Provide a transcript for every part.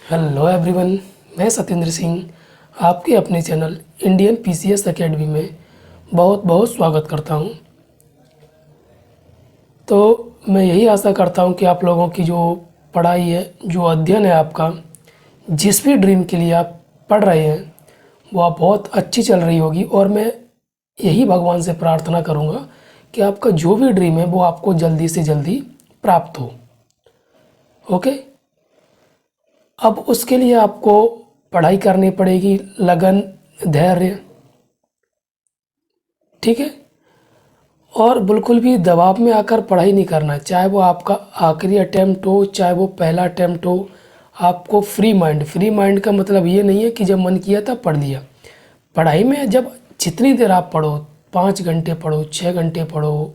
Hello everyone, मैं सत्येंद्र सिंह आपके अपने चैनल इंडियन पीसीएस एकेडमी में बहुत बहुत स्वागत करता हूं। तो मैं यही आशा करता हूं कि आप लोगों की जो पढ़ाई है, जो अध्ययन है आपका, जिस भी ड्रीम के लिए आप पढ़ रहे हैं वो आप बहुत अच्छी चल रही होगी। और मैं यही भगवान से प्रार्थना करूंगा कि आपका जो भी ड्रीम है वो आपको जल्दी से जल्दी प्राप्त हो। ओके, अब उसके लिए आपको पढ़ाई करनी पड़ेगी, लगन, धैर्य, ठीक है। और बिल्कुल भी दबाव में आकर पढ़ाई नहीं करना है, चाहे वो आपका आखिरी अटेम्प्ट हो, चाहे वो पहला अटेम्प्ट हो। आपको फ्री माइंड का मतलब ये नहीं है कि जब मन किया तब पढ़ लिया। पढ़ाई में जब जितनी देर आप पढ़ो, 5 घंटे पढ़ो, 6 घंटे पढ़ो,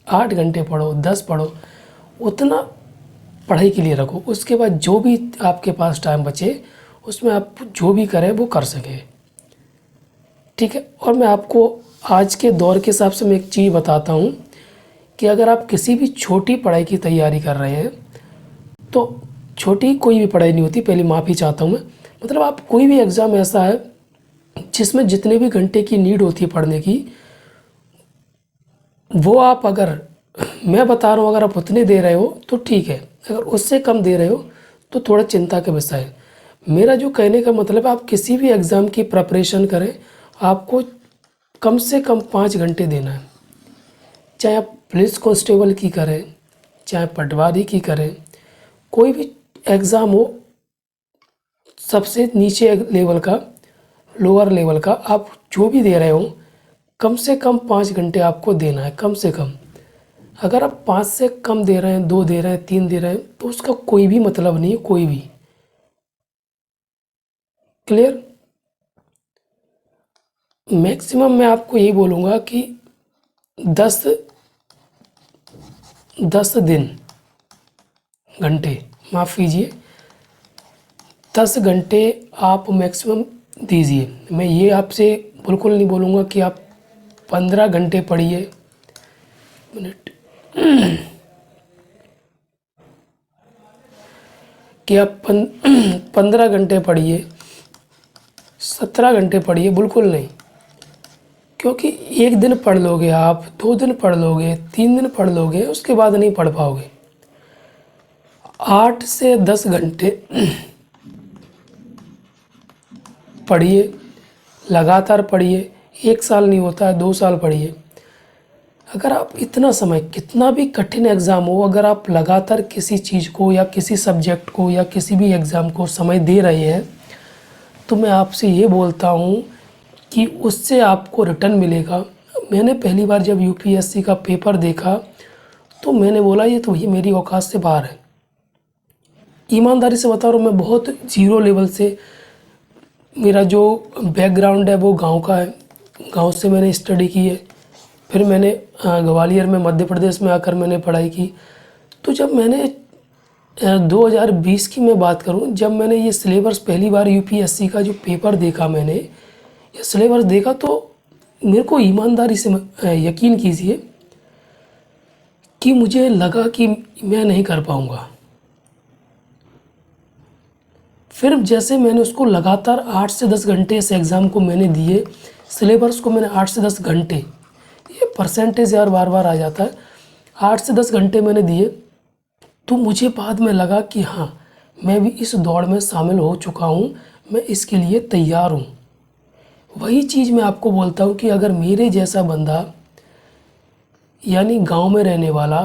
8 घंटे पढ़ो, 10 पढ़ो, उतना पढ़ाई के लिए रखो। उसके बाद जो भी आपके पास टाइम बचे उसमें आप जो भी करें वो कर सकें, ठीक है। और मैं आपको आज के दौर के हिसाब से मैं एक चीज़ बताता हूँ कि अगर आप किसी भी छोटी पढ़ाई की तैयारी कर रहे हैं तो छोटी कोई भी पढ़ाई नहीं होती, पहले माफ़ी चाहता हूँ मैं। मतलब आप कोई भी एग्ज़ाम ऐसा है जिसमें जितने भी घंटे की नीड होती है पढ़ने की, वो आप अगर, मैं बता रहा हूँ, अगर आप उतने दे रहे हो तो ठीक है, अगर उससे कम दे रहे हो तो थोड़ा चिंता का विषय है। मेरा जो कहने का मतलब है, आप किसी भी एग्ज़ाम की प्रिपरेशन करें, आपको कम से कम 5 घंटे देना है। चाहे आप पुलिस कांस्टेबल की करें, चाहे पटवारी की करें, कोई भी एग्ज़ाम हो, सबसे नीचे लेवल का, लोअर लेवल का, आप जो भी दे रहे हो, कम से कम 5 घंटे आपको देना है, कम से कम। अगर आप 5 से कम दे रहे हैं, 2 दे रहे हैं, 3 दे रहे हैं, तो उसका कोई भी मतलब नहीं है, कोई भी। क्लियर? मैक्सिमम मैं आपको यही बोलूँगा कि 10 दिन, घंटे, माफ़ कीजिए, 10 घंटे आप मैक्सिमम दीजिए। मैं ये आपसे बिल्कुल नहीं बोलूँगा कि आप 15 घंटे पढ़िए। मिनट, कि आप 15 घंटे पढ़िए, 17 घंटे पढ़िए, बिल्कुल नहीं। क्योंकि एक दिन पढ़ लोगे आप, 2 दिन पढ़ लोगे, 3 दिन पढ़ लोगे, उसके बाद नहीं पढ़ पाओगे। 8 से 10 घंटे पढ़िए, लगातार पढ़िए। 1 साल नहीं होता है, 2 साल पढ़िए। अगर आप इतना समय, कितना भी कठिन एग्ज़ाम हो, अगर आप लगातार किसी चीज़ को या किसी सब्जेक्ट को या किसी भी एग्ज़ाम को समय दे रहे हैं, तो मैं आपसे ये बोलता हूँ कि उससे आपको रिटर्न मिलेगा। मैंने पहली बार जब यूपीएससी का पेपर देखा तो मैंने बोला ये तो ये मेरी औकात से बाहर है। ईमानदारी से बता रहा हूँ, मैं बहुत ज़ीरो लेवल से, मेरा जो बैकग्राउंड है वो गांव का है, गांव से मैंने स्टडी की है। फिर मैंने ग्वालियर में, मध्य प्रदेश में आकर मैंने पढ़ाई की। तो जब मैंने 2020 की मैं बात करूं, जब मैंने ये सिलेबस पहली बार यूपीएससी का जो पेपर देखा, मैंने ये सिलेबस देखा, तो मेरे को ईमानदारी से यकीन कीजिए कि मुझे लगा कि मैं नहीं कर पाऊँगा। फिर जैसे मैंने उसको लगातार 8 से 10 घंटे इस एग्ज़ाम को मैंने दिए, सिलेबस को मैंने 8 से 10 घंटे, ये परसेंटेज यार बार बार आ जाता है, 8 से 10 घंटे मैंने दिए, तो मुझे बाद में लगा कि हाँ, मैं भी इस दौड़ में शामिल हो चुका हूँ, मैं इसके लिए तैयार हूँ। वही चीज़ मैं आपको बोलता हूँ कि अगर मेरे जैसा बंदा, यानी गांव में रहने वाला,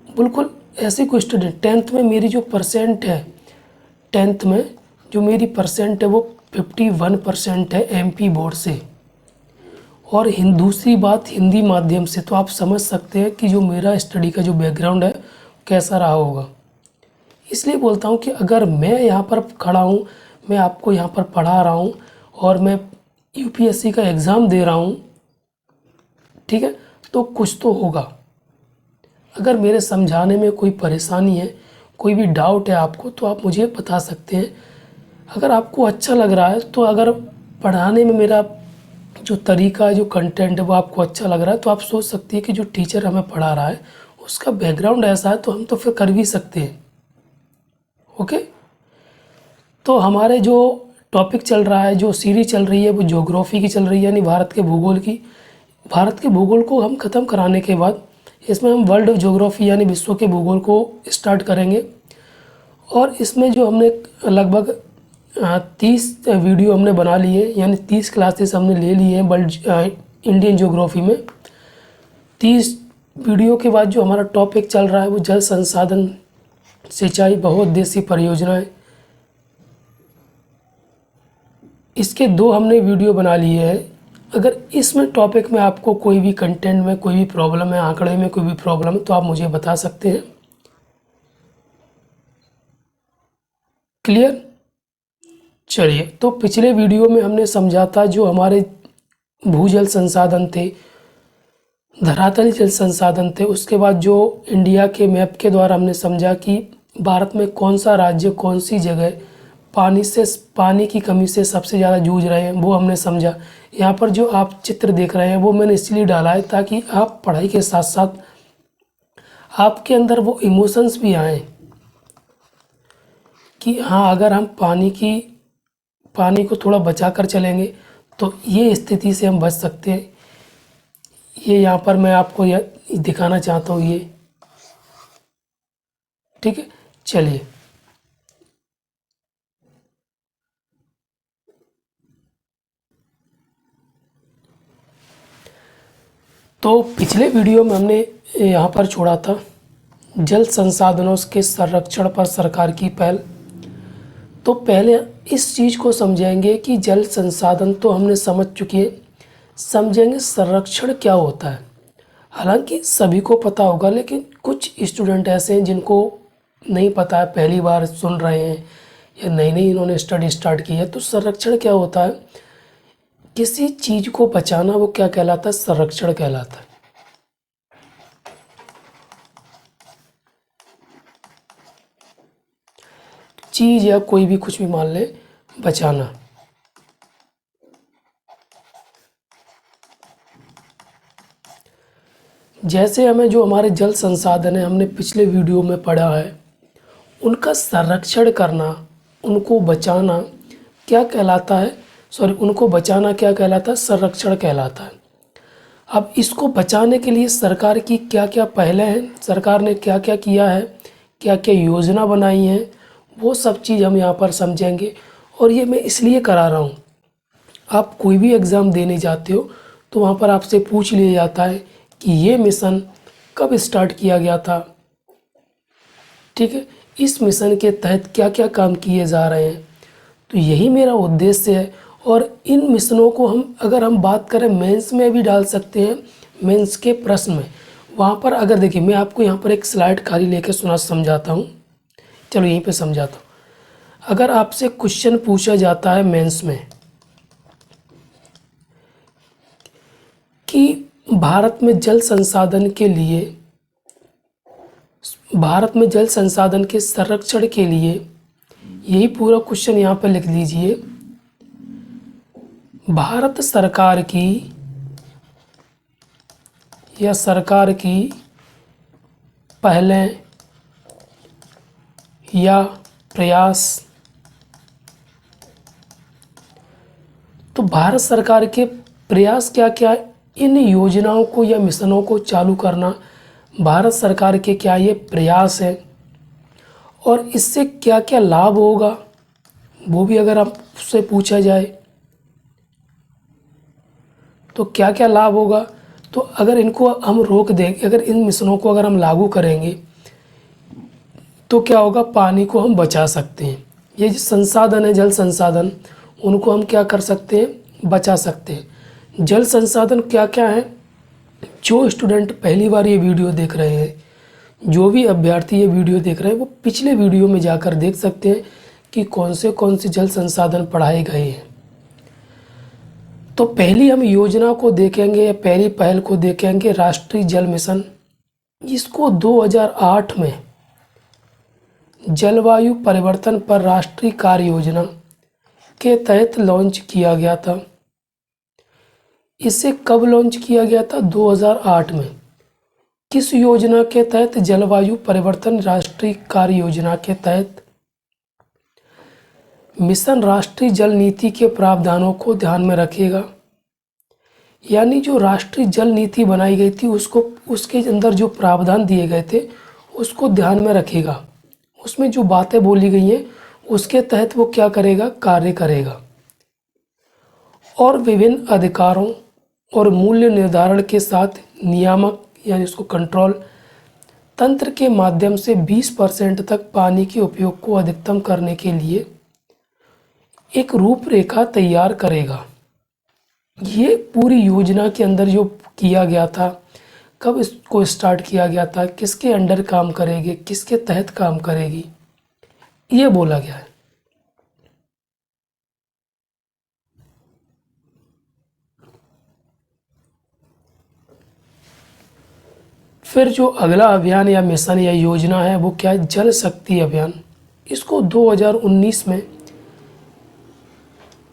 बिल्कुल ऐसे कोई स्टूडेंट, 10th में मेरी जो परसेंट है, 10th में जो मेरी परसेंट है वो 51% है एमपी बोर्ड से, और दूसरी बात हिंदी माध्यम से, तो आप समझ सकते हैं कि जो मेरा स्टडी का जो बैकग्राउंड है कैसा रहा होगा। इसलिए बोलता हूँ कि अगर मैं यहाँ पर खड़ा हूँ, मैं आपको यहाँ पर पढ़ा रहा हूँ और मैं यूपीएससी का एग्ज़ाम दे रहा हूँ, ठीक है, तो कुछ तो होगा। अगर मेरे समझाने में कोई परेशानी है, कोई भी डाउट है आपको, तो आप मुझे बता सकते हैं। अगर आपको अच्छा लग रहा है, तो अगर पढ़ाने में मेरा जो तरीका है, जो कंटेंट है, वो आपको अच्छा लग रहा है, तो आप सोच सकती है कि जो टीचर हमें पढ़ा रहा है उसका बैकग्राउंड ऐसा है, तो हम तो फिर कर भी सकते हैं। ओके, तो हमारे जो टॉपिक चल रहा है, जो सीरीज चल रही है, वो ज्योग्राफी की चल रही है, यानी भारत के भूगोल की। भारत के भूगोल को हम ख़त्म कराने के बाद इसमें हम वर्ल्ड ज्योग्राफी यानी विश्व के भूगोल को स्टार्ट करेंगे। और इसमें जो हमने लगभग 30 वीडियो हमने बना लिए, यानी 30 क्लासेस हमने ले लिए हैं वर्ल्ड इंडियन ज्योग्राफी में। 30 वीडियो के बाद जो हमारा टॉपिक चल रहा है वो जल संसाधन, सिंचाई, बहुउद्देशीय परियोजनाएं। इसके 2 हमने वीडियो बना लिए हैं। अगर इसमें टॉपिक में आपको कोई भी कंटेंट में कोई भी प्रॉब्लम है, आंकड़े में कोई भी प्रॉब्लम है, तो आप मुझे बता सकते हैं। क्लियर? चलिए, तो पिछले वीडियो में हमने समझा था जो हमारे भूजल संसाधन थे, धरातल जल संसाधन थे। उसके बाद जो इंडिया के मैप के द्वारा हमने समझा कि भारत में कौन सा राज्य कौन सी जगह पानी की कमी से सबसे ज़्यादा जूझ रहे हैं, वो हमने समझा। यहाँ पर जो आप चित्र देख रहे हैं वो मैंने इसलिए डाला है ताकि आप पढ़ाई के साथ साथ आपके अंदर वो इमोशंस भी आएँ कि हाँ, अगर हम पानी को थोड़ा बचा कर चलेंगे तो ये स्थिति से हम बच सकते हैं। ये यहाँ पर मैं आपको यह दिखाना चाहता हूँ, ये ठीक है। चलिए, तो पिछले वीडियो में हमने यहाँ पर छोड़ा था जल संसाधनों के संरक्षण पर सरकार की पहल। तो पहले इस चीज़ को समझेंगे कि जल संसाधन तो हमने समझ चुके हैं, समझेंगे संरक्षण क्या होता है। हालांकि सभी को पता होगा, लेकिन कुछ स्टूडेंट ऐसे हैं जिनको नहीं पता है, पहली बार सुन रहे हैं या नई इन्होंने स्टडी स्टार्ट की है। तो संरक्षण क्या होता है, किसी चीज़ को बचाना, वो क्या कहलाता है? संरक्षण कहलाता है। चीज़ या कोई भी कुछ भी मान ले, बचाना। जैसे हमें जो हमारे जल संसाधन है, हमने पिछले वीडियो में पढ़ा है, उनका संरक्षण करना, उनको बचाना क्या कहलाता है? उनको बचाना क्या कहलाता है? संरक्षण कहलाता है। अब इसको बचाने के लिए सरकार की क्या क्या पहलें हैं, सरकार ने क्या क्या किया है, क्या क्या योजना बनाई है, वो सब चीज़ हम यहाँ पर समझेंगे। और ये मैं इसलिए करा रहा हूँ, आप कोई भी एग्ज़ाम देने जाते हो तो वहाँ पर आपसे पूछ लिया जाता है कि ये मिशन कब स्टार्ट किया गया था, ठीक है, इस मिशन के तहत क्या क्या काम किए जा रहे हैं। तो यही मेरा उद्देश्य है। और इन मिशनों को अगर हम बात करें, मेंस में भी डाल सकते हैं, मेंस के प्रश्न में। वहाँ पर अगर देखिए, मैं आपको यहाँ पर एक स्लाइड खाली लेके समझाता हूँ। चलो यहीं पे समझाता हूँ। अगर आपसे क्वेश्चन पूछा जाता है मेंस में कि भारत में जल संसाधन के संरक्षण के लिए, यही पूरा क्वेश्चन यहाँ पर लिख लीजिए, भारत सरकार की या सरकार की पहलें या प्रयास। तो भारत सरकार के प्रयास क्या क्या, इन योजनाओं को या मिशनों को चालू करना भारत सरकार के क्या ये प्रयास है। और इससे क्या क्या लाभ होगा, वो भी अगर आपसे पूछा जाए तो क्या क्या लाभ होगा। तो अगर इनको हम रोक देंगे, अगर इन मिशनों को अगर हम लागू करेंगे तो क्या होगा, पानी को हम बचा सकते हैं। ये जो संसाधन है, जल संसाधन, उनको हम क्या कर सकते हैं, बचा सकते हैं। जल संसाधन क्या क्या है, जो स्टूडेंट पहली बार ये वीडियो देख रहे हैं, जो भी अभ्यर्थी ये वीडियो देख रहे हैं, वो पिछले वीडियो में जाकर देख सकते हैं कि कौन से जल संसाधन पढ़ाए गए हैं। तो पहली हम योजना को देखेंगे या पहली पहल को देखेंगे, राष्ट्रीय जल मिशन। इसको 2008 में जलवायु परिवर्तन पर राष्ट्रीय कार्य योजना के तहत लॉन्च किया गया था। इसे कब लॉन्च किया गया था? 2008 में। किस योजना के तहत? जलवायु परिवर्तन राष्ट्रीय कार्य योजना के तहत। मिशन राष्ट्रीय जल नीति के प्रावधानों को ध्यान में रखेगा। यानी जो राष्ट्रीय जल नीति बनाई गई थी उसको, उसके अंदर जो प्रावधान दिए गए थे उसको ध्यान में रखेगा। उसमें जो बातें बोली गई हैं उसके तहत वो क्या करेगा, कार्य करेगा। और विभिन्न अधिकारों और मूल्य निर्धारण के साथ नियामक यानी उसको कंट्रोल तंत्र के माध्यम से 20% तक पानी के उपयोग को अधिकतम करने के लिए एक रूपरेखा तैयार करेगा। ये पूरी योजना के अंदर जो किया गया था, कब इसको स्टार्ट किया गया था, किसके अंडर काम करेगी, किसके तहत काम करेगी, ये बोला गया है। फिर जो अगला अभियान या मिशन या योजना है वो क्या है, जल शक्ति अभियान। इसको 2019 में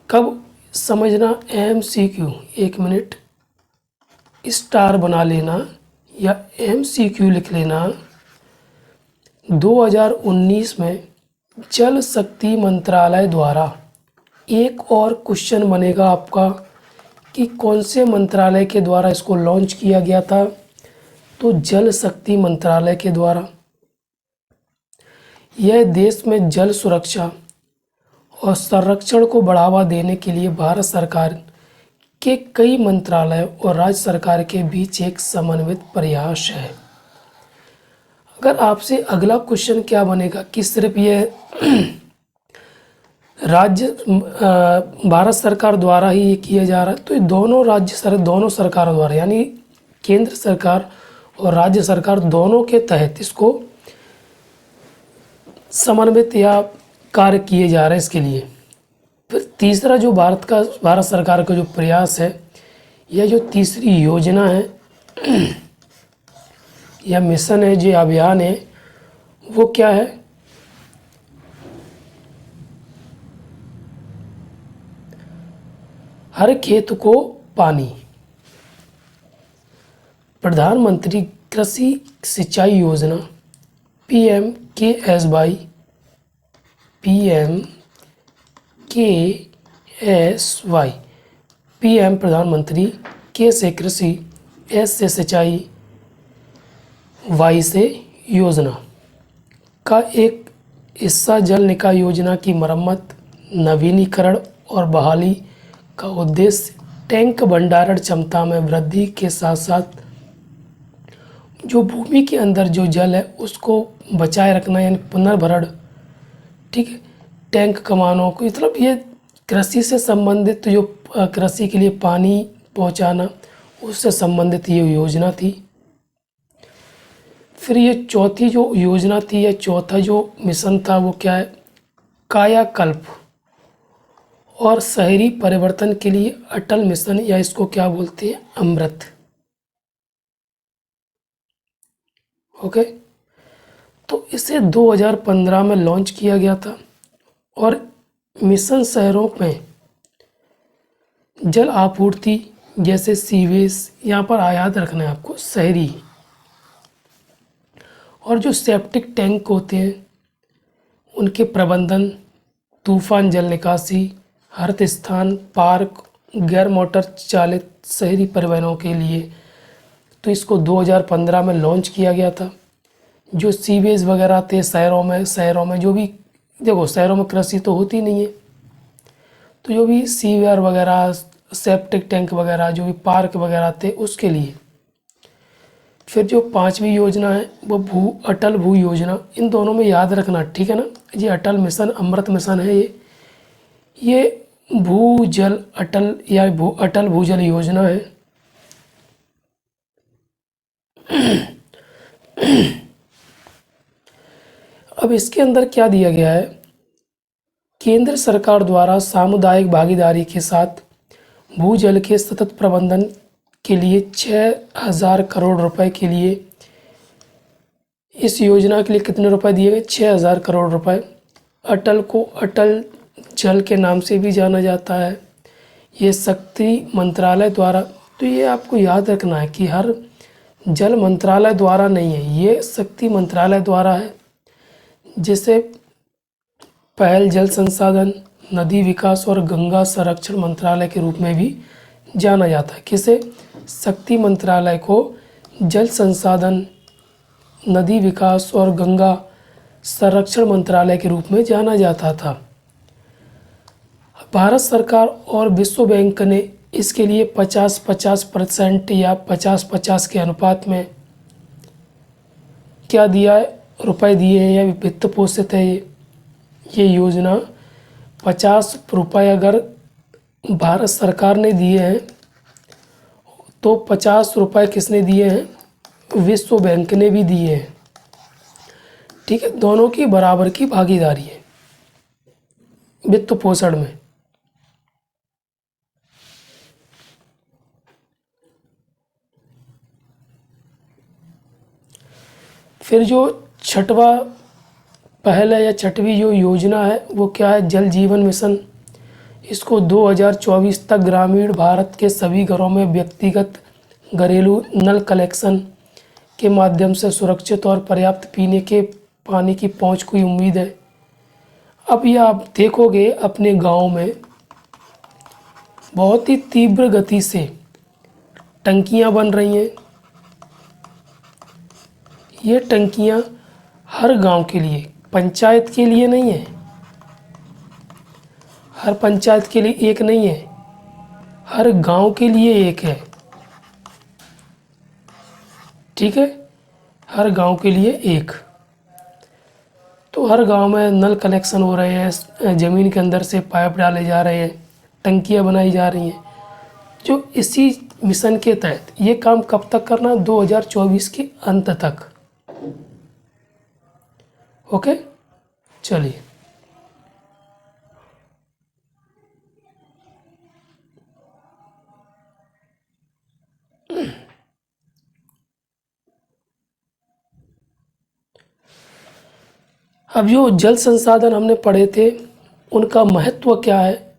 कब समझना, MCQ, 1 मिनट स्टार बना लेना या MCQ लिख लेना। 2019 में जल शक्ति मंत्रालय द्वारा एक और क्वेश्चन बनेगा आपका कि कौन से मंत्रालय के द्वारा इसको लॉन्च किया गया था, तो जल शक्ति मंत्रालय के द्वारा। यह देश में जल सुरक्षा और संरक्षण को बढ़ावा देने के लिए भारत सरकार के कई मंत्रालय और राज्य सरकार के बीच एक समन्वित प्रयास है। अगर आपसे अगला क्वेश्चन क्या बनेगा कि सिर्फ ये भारत सरकार द्वारा ही ये किया जा रहा है, तो ये दोनों सरकारों द्वारा यानी केंद्र सरकार और राज्य सरकार दोनों के तहत इसको समन्वित या कार्य किए जा रहे हैं इसके लिए। फिर तीसरा जो भारत सरकार का जो प्रयास है, यह जो तीसरी योजना है या मिशन है, जो अभियान है, वो क्या है, हर खेत को पानी। प्रधानमंत्री कृषि सिंचाई योजना PMKSY PM प्रधानमंत्री, K से कृषि, S से सिंचाई, Y से योजना का एक हिस्सा जल निकाय योजना की मरम्मत, नवीनीकरण और बहाली का उद्देश्य टैंक भंडारण क्षमता में वृद्धि के साथ साथ जो भूमि के अंदर जो जल है उसको बचाए रखना यानी पुनर्भरण, ठीक है, टैंक कमानों को, मतलब ये कृषि से संबंधित जो कृषि के लिए पानी पहुंचाना उससे संबंधित ये योजना थी। फिर ये चौथी जो योजना थी या चौथा जो मिशन था वो क्या है, कायाकल्प और शहरी परिवर्तन के लिए अटल मिशन, या इसको क्या बोलते हैं, अमृत। ओके, तो इसे 2015 में लॉन्च किया गया था और मिशन शहरों में जल आपूर्ति जैसे सीवेज, यहाँ पर याद रखना है आपको, शहरी और जो सेप्टिक टैंक होते हैं उनके प्रबंधन, तूफान जल निकासी, हरित स्थान, पार्क, गैर मोटर चालित शहरी परिवहनों के लिए, तो इसको 2015 में लॉन्च किया गया था। जो सीवेज वगैरह थे शहरों में जो भी, देखो शहरों में कृषि तो होती नहीं है, तो जो भी सीवर वगैरह, सेप्टिक टैंक वगैरह, जो भी पार्क वगैरह थे उसके लिए। फिर जो पांचवी योजना है वो अटल भू योजना, इन दोनों में याद रखना, ठीक है ना। ये अटल मिशन, अमृत मिशन है, ये भूजल अटल या अटल भूजल योजना है। अब इसके अंदर क्या दिया गया है, केंद्र सरकार द्वारा सामुदायिक भागीदारी के साथ भूजल के सतत प्रबंधन के लिए 6000 करोड़ रुपए के लिए, इस योजना के लिए कितने रुपए दिए गए, 6000 करोड़ रुपए। अटल को अटल जल के नाम से भी जाना जाता है। ये शक्ति मंत्रालय द्वारा, तो ये आपको याद रखना है कि हर जल मंत्रालय द्वारा नहीं है, ये शक्ति मंत्रालय द्वारा है। जैसे पहल जल संसाधन, नदी विकास और गंगा संरक्षण मंत्रालय के रूप में भी जाना जाता है। किसे? शक्ति मंत्रालय को जल संसाधन, नदी विकास और गंगा संरक्षण मंत्रालय के रूप में जाना जाता था। भारत सरकार और विश्व बैंक ने इसके लिए 50-50% या 50-50 के अनुपात में क्या दिया है? रुपए दिए हैं या वित्त पोषित है ये योजना। 50 रुपये अगर भारत सरकार ने दिए हैं तो 50 रुपये किसने दिए हैं? विश्व बैंक ने भी दिए हैं। ठीक है, दोनों की बराबर की भागीदारी है वित्त पोषण में। फिर जो छठवां पहला या छठवीं जो योजना है वो क्या है? जल जीवन मिशन। इसको 2024 तक ग्रामीण भारत के सभी घरों में व्यक्तिगत घरेलू नल कलेक्शन के माध्यम से सुरक्षित और पर्याप्त पीने के पानी की पहुंच की उम्मीद है। अब ये आप देखोगे अपने गांव में बहुत ही तीव्र गति से टंकियां बन रही हैं। ये टंकियां हर गांव के लिए, पंचायत के लिए नहीं है, हर पंचायत के लिए एक नहीं है, हर गांव के लिए एक है। ठीक है, हर गांव के लिए एक। तो हर गांव में नल कनेक्शन हो रहे हैं, ज़मीन के अंदर से पाइप डाले जा रहे हैं, टंकियां बनाई जा रही हैं। जो इसी मिशन के तहत ये काम कब तक करना? 2024 के अंत तक। ओके, चलिए अब जो जल संसाधन हमने पढ़े थे उनका महत्व क्या है,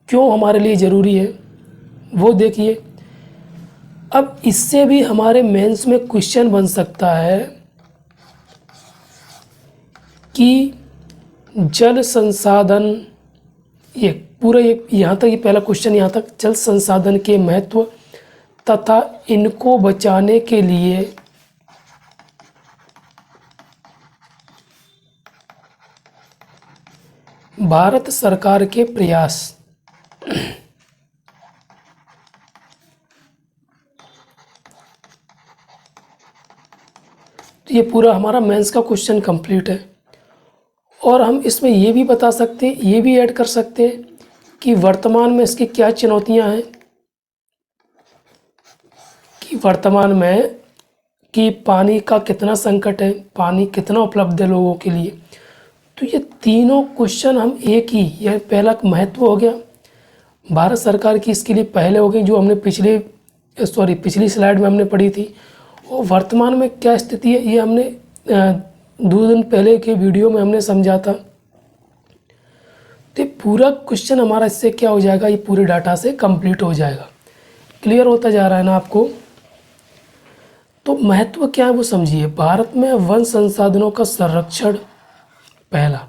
क्यों हमारे लिए ज़रूरी है, वो देखिए। अब इससे भी हमारे मेंस में क्वेश्चन बन सकता है कि जल संसाधन, ये पूरा यहाँ तक, ये पहला क्वेश्चन यहाँ तक, जल संसाधन के महत्व तथा इनको बचाने के लिए भारत सरकार के प्रयास। तो ये पूरा हमारा मेंस का क्वेश्चन कंप्लीट है। और हम इसमें ये भी बता सकते हैं, ये भी ऐड कर सकते हैं कि वर्तमान में इसकी क्या चुनौतियां हैं, कि वर्तमान में कि पानी का कितना संकट है, पानी कितना उपलब्ध है लोगों के लिए। तो ये तीनों क्वेश्चन हम एक ही, यह पहला महत्व हो गया भारत सरकार की, इसके लिए पहले हो गई जो हमने पिछली स्लाइड में हमने पढ़ी थी। और वर्तमान में क्या स्थिति है ये हमने 2 दिन पहले के वीडियो में हमने समझा था। तो पूरा क्वेश्चन हमारा इससे क्या हो जाएगा, ये पूरे डाटा से कंप्लीट हो जाएगा। क्लियर होता जा रहा है ना आपको? तो महत्व क्या है वो समझिए। भारत में वन संसाधनों का संरक्षण, पहला,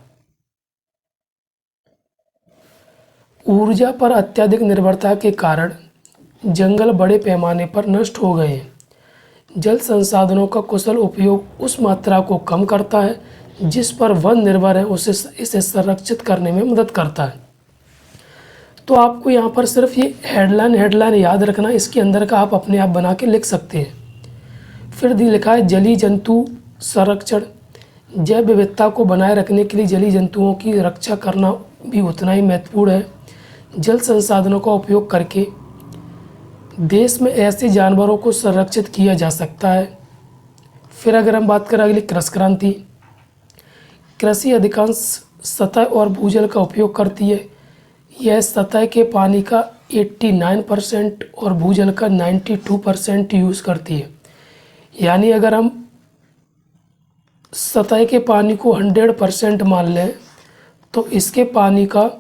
ऊर्जा पर अत्यधिक निर्भरता के कारण जंगल बड़े पैमाने पर नष्ट हो गए हैं। जल संसाधनों का कुशल उपयोग उस मात्रा को कम करता है जिस पर वन निर्भर है, इसे संरक्षित करने में मदद करता है। तो आपको यहाँ पर सिर्फ ये हेडलाइन याद रखना, इसके अंदर का आप अपने आप बना के लिख सकते हैं। फिर लिखा है जलीय जंतु संरक्षण। जैव विविधता को बनाए रखने के लिए जलीय जंतुओं की रक्षा करना भी उतना ही महत्वपूर्ण है। जल संसाधनों का उपयोग करके देश में ऐसे जानवरों को संरक्षित किया जा सकता है। फिर अगर हम बात करें अगली कृषि क्रांति, कृषि अधिकांश सतह और भूजल का उपयोग करती है। यह सतह के पानी का 89% और भूजल का 92% यूज़ करती है। यानी अगर हम सतह के पानी को 100% मान लें तो इसके पानी का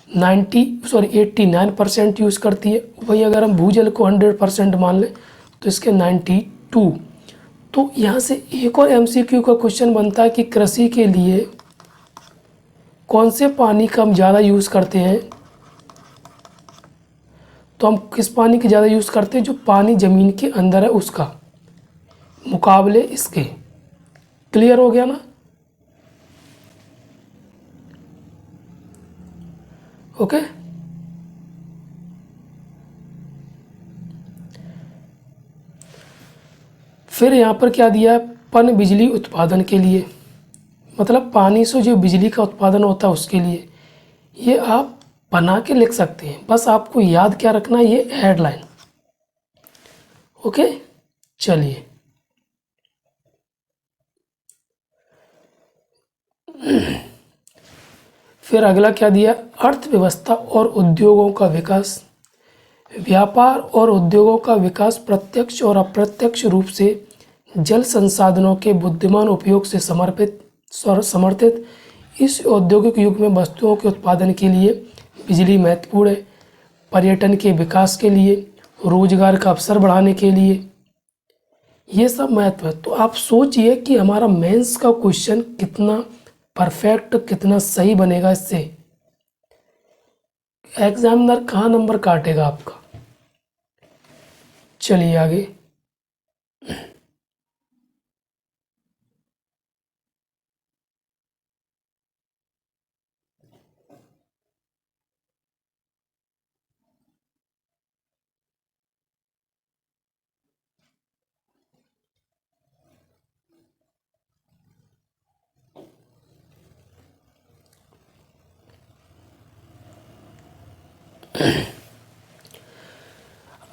89% यूज़ करती है। वही अगर हम भूजल को 100% मान लें तो इसके 92। तो यहाँ से एक और MCQ का क्वेश्चन बनता है कि कृषि के लिए कौन से पानी का हम ज़्यादा यूज़ करते हैं, तो हम किस पानी की ज़्यादा यूज़ करते हैं, जो पानी ज़मीन के अंदर है उसका, मुकाबले इसके। क्लियर हो गया ना? ओके। फिर यहाँ पर क्या दिया है, पन बिजली उत्पादन के लिए, मतलब पानी से जो बिजली का उत्पादन होता है उसके लिए। ये आप बना के लिख सकते हैं, बस आपको याद क्या रखना है, ये हेडलाइन। ओके, चलिए फिर अगला क्या दिया, अर्थव्यवस्था और उद्योगों का विकास। व्यापार और उद्योगों का विकास प्रत्यक्ष और अप्रत्यक्ष रूप से जल संसाधनों के बुद्धिमान उपयोग से समर्थित। इस औद्योगिक युग में वस्तुओं के उत्पादन के लिए बिजली महत्वपूर्ण है, पर्यटन के विकास के लिए, रोजगार का अवसर बढ़ाने के लिए, ये सब महत्व है। तो आप सोचिए कि हमारा मेंस का क्वेश्चन कितना परफेक्ट, कितना सही बनेगा। इससे एग्जामिनर कहाँ नंबर काटेगा आपका। चलिए आगे।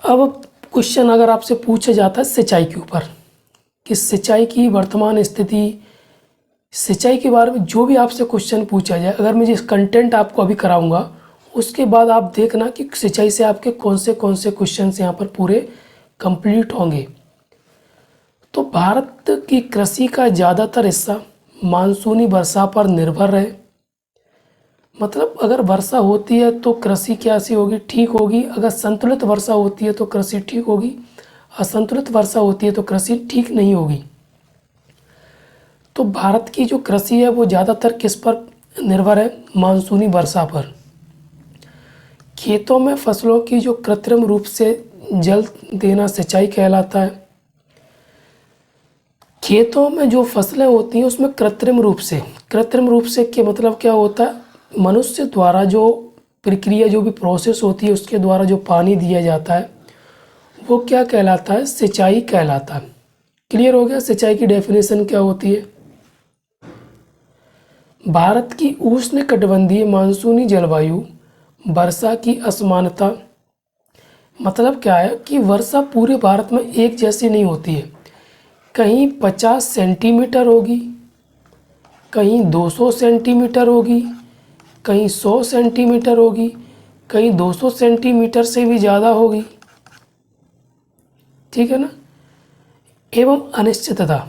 अब क्वेश्चन अगर आपसे पूछा जाता है सिंचाई के ऊपर, कि सिंचाई की वर्तमान स्थिति, सिंचाई के बारे में जो भी आपसे क्वेश्चन पूछा जाए, अगर मैं जिस कंटेंट आपको अभी कराऊंगा उसके बाद आप देखना कि सिंचाई से आपके कौन से क्वेश्चन यहाँ पर पूरे कंप्लीट होंगे। तो भारत की कृषि का ज़्यादातर हिस्सा मानसूनी वर्षा पर निर्भर है। मतलब अगर वर्षा होती है तो कृषि कैसी होगी, ठीक होगी। अगर संतुलित वर्षा होती है तो कृषि ठीक होगी, असंतुलित वर्षा होती है तो कृषि ठीक नहीं होगी। तो भारत की जो कृषि है वो ज़्यादातर किस पर निर्भर है, मानसूनी वर्षा पर। खेतों में फसलों की जो कृत्रिम रूप से जल देना सिंचाई कहलाता है। खेतों में जो फसलें होती हैं उसमें कृत्रिम रूप से के मतलब क्या होता है, मनुष्य द्वारा जो प्रक्रिया, जो भी प्रोसेस होती है उसके द्वारा जो पानी दिया जाता है वो क्या कहलाता है, सिंचाई कहलाता है। क्लियर हो गया सिंचाई की डेफिनेशन क्या होती है। भारत की उष्णकटिबंधीय मानसूनी जलवायु वर्षा की असमानता, मतलब क्या है कि वर्षा पूरे भारत में एक जैसी नहीं होती है। कहीं 50 सेंटीमीटर होगी, कहीं 200 सेंटीमीटर होगी, कहीं 100 सेंटीमीटर होगी, कहीं 200 सेंटीमीटर से भी ज़्यादा होगी। ठीक है ना। एवं अनिश्चितता,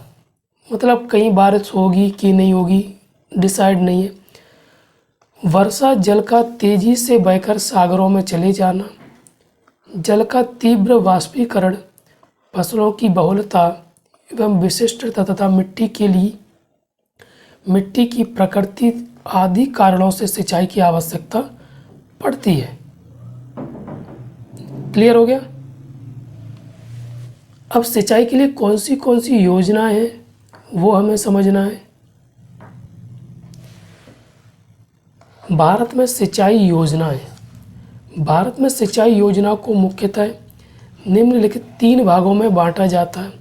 मतलब कहीं बारिश होगी कि नहीं होगी, डिसाइड नहीं है। वर्षा जल का तेजी से बहकर सागरों में चले जाना, जल का तीव्र वाष्पीकरण, फसलों की बहुलता एवं विशिष्टता तथा मिट्टी की प्रकृति आदि कारणों से सिंचाई की आवश्यकता पड़ती है। क्लियर हो गया। अब सिंचाई के लिए कौन सी योजनाएं हैं वो हमें समझना है। भारत में सिंचाई योजना को मुख्यतः निम्नलिखित 3 भागों में बांटा जाता है।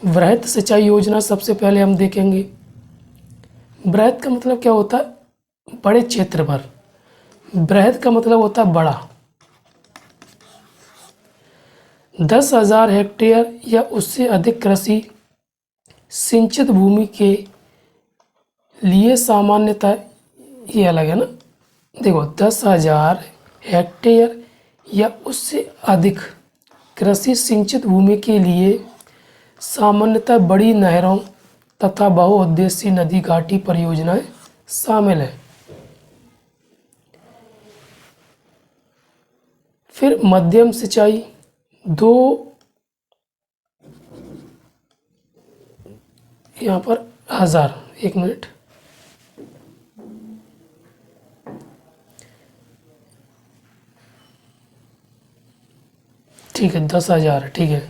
वृहत सिंचाई योजना सबसे पहले हम देखेंगे। वृहत का मतलब क्या होता है, बड़े क्षेत्र पर। बृहद का मतलब होता है बड़ा। 10,000 हेक्टेयर या उससे अधिक कृषि सिंचित भूमि के लिए सामान्यतः, ये अलग है ना, देखो 10,000 हेक्टेयर या उससे अधिक कृषि सिंचित भूमि के लिए सामान्यतः बड़ी नहरों तथा बहुउद्देशीय नदी घाटी परियोजनाएं शामिल है। फिर मध्यम सिंचाई, 2 यहाँ पर 1,000, 1 मिनट, ठीक है, 10,000, ठीक है।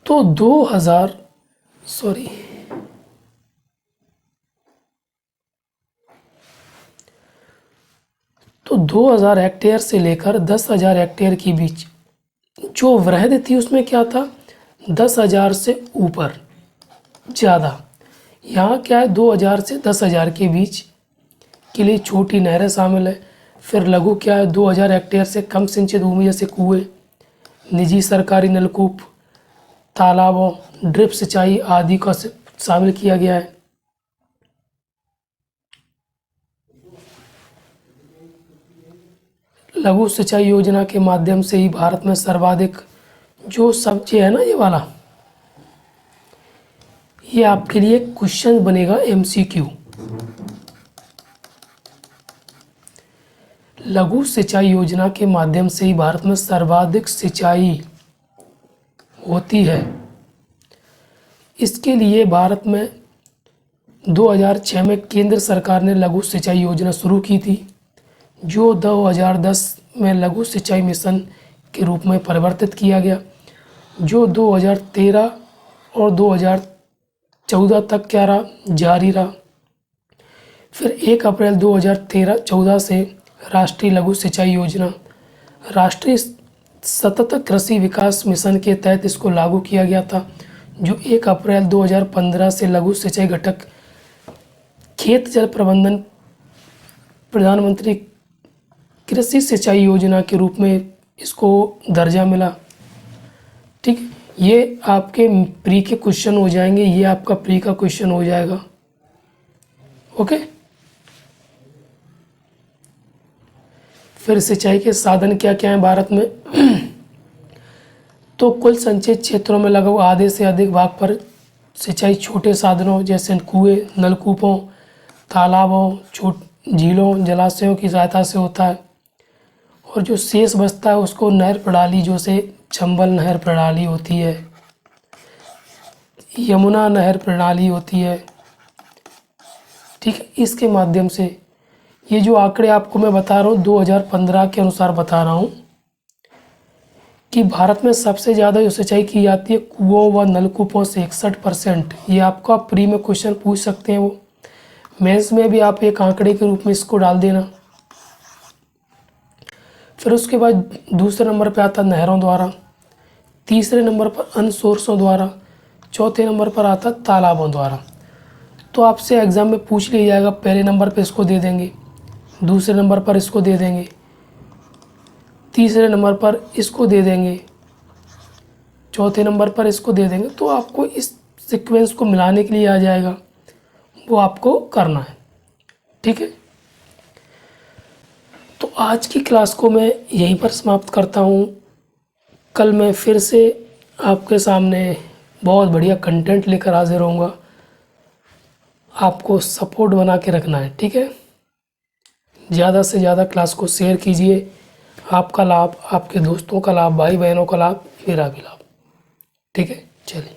तो 2000, सॉरी, तो 2000 हेक्टेयर से लेकर 10,000 हेक्टेयर के बीच जो वृहद थी उसमें क्या था, 10,000 से ऊपर ज़्यादा। यहाँ क्या है, 2000 से 10,000 के बीच के लिए छोटी नहरें शामिल है। फिर लघु क्या है, 2000 हेक्टेयर से कम सिंचित भूमि जैसे कुएं, निजी सरकारी नलकूप, तालाबों, ड्रिप सिंचाई आदि का शामिल किया गया है। लघु सिंचाई योजना के माध्यम से ही भारत में सर्वाधिक जो सब्जी है ना, ये वाला, ये आपके लिए क्वेश्चन बनेगा MCQ। लघु सिंचाई योजना के माध्यम से ही भारत में सर्वाधिक सिंचाई होती है। इसके लिए भारत में 2006 में केंद्र सरकार ने लघु सिंचाई योजना शुरू की थी, जो 2010 में लघु सिंचाई मिशन के रूप में परिवर्तित किया गया, जो 2013 और 2014 तक क्या रहा, जारी रहा। फिर 1 अप्रैल 2013-14 से राष्ट्रीय लघु सिंचाई योजना, राष्ट्रीय सतत कृषि विकास मिशन के तहत इसको लागू किया गया था, जो 1 अप्रैल 2015 से लघु सिंचाई घटक खेत जल प्रबंधन प्रधानमंत्री कृषि सिंचाई योजना के रूप में इसको दर्जा मिला। ठीक, ये आपके प्री के क्वेश्चन हो जाएंगे, ये आपका प्री का क्वेश्चन हो जाएगा। ओके, फिर सिंचाई के साधन क्या क्या हैं भारत में तो कुल संचित क्षेत्रों में लगभग आधे से अधिक भाग पर सिंचाई छोटे साधनों जैसे कुएं, नलकूपों, तालाबों, झीलों, जलाशयों की सहायता से होता है। और जो शेष बचता है उसको नहर प्रणाली, जो से चंबल नहर प्रणाली होती है, यमुना नहर प्रणाली होती है। ठीक है, इसके माध्यम से ये जो आंकड़े आपको मैं बता रहा हूँ 2015 के अनुसार बता रहा हूँ कि भारत में सबसे ज़्यादा जो सिंचाई की जाती है कुओं व नलकूपों से 61%। ये आपका प्री में क्वेश्चन पूछ सकते हैं, वो मेंस में भी आप एक आंकड़े के रूप में इसको डाल देना। फिर उसके बाद दूसरे नंबर पे आता नहरों द्वारा, तीसरे नंबर पर अन्य सोर्सों द्वारा, चौथे नंबर पर आता तालाबों द्वारा। तो आपसे एग्ज़ाम में पूछ लिया जाएगा, पहले नंबर पे इसको दे देंगे, दूसरे नंबर पर इसको दे देंगे, तीसरे नंबर पर इसको दे देंगे, चौथे नंबर पर इसको दे देंगे। तो आपको इस सीक्वेंस को मिलाने के लिए आ जाएगा, वो आपको करना है। ठीक है, तो आज की क्लास को मैं यहीं पर समाप्त करता हूँ। कल मैं फिर से आपके सामने बहुत बढ़िया कंटेंट लेकर हाजिर होऊंगा। आपको सपोर्ट बना के रखना है, ठीक है। ज़्यादा से ज़्यादा क्लास को शेयर कीजिए। आपका लाभ, आपके दोस्तों का लाभ, भाई बहनों का लाभ, मेरा भी लाभ। ठीक है, चलिए।